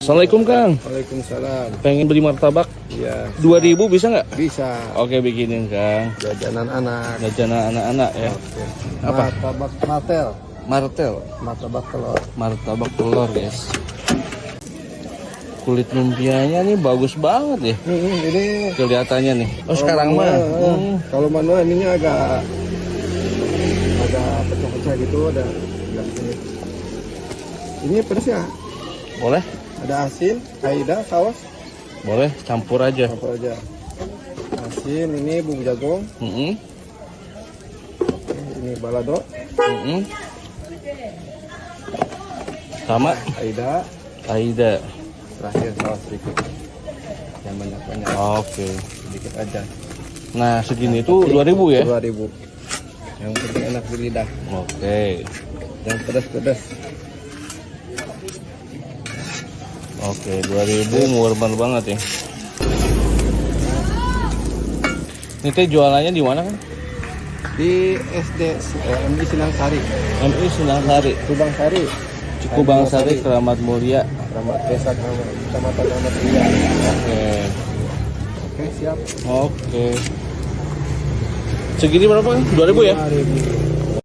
Assalamualaikum Kang. Waalaikumsalam. Pengen beli martabak? Iya. 2000 bisa nggak? Bisa. Oke, bikinin Kang. Jajanan anak. Jajanan anak-anak ya. Oke. Apa? Martabak martel. Martel. Martabak telur. Martabak telur guys. Kulit lumpianya nih bagus banget ya. Ini Kelihatannya nih. Oh kalau sekarang mah. manual, kalau manual ininya agak pecah-pecah gitu ada. Ini pedas ya? Boleh? Ada asin, aida, saus. Boleh campur aja. Campur aja. Asin, ini bumbu jagung. Ini balado. Sama Aida. Aida. Terakhir saus sedikit. Yang banyak-banyak. Oke. Sedikit aja. Nah segini tuh 2000 ya? 2000. Yang penting enak di lidah. Oke. Yang pedas-pedas. Oke, 2000 murah banget ya. Ini teh jualannya di mana kan? Di SD MI Sinang Sari. MI Sinang Sari, Subang Sari. Cikubang Sari, Keramat Mulia. Keramat Desa Kecamatan Keramat Mulia. Oke. Oke, siap. Oke. Segini berapa kan? 2000 ya? 2000.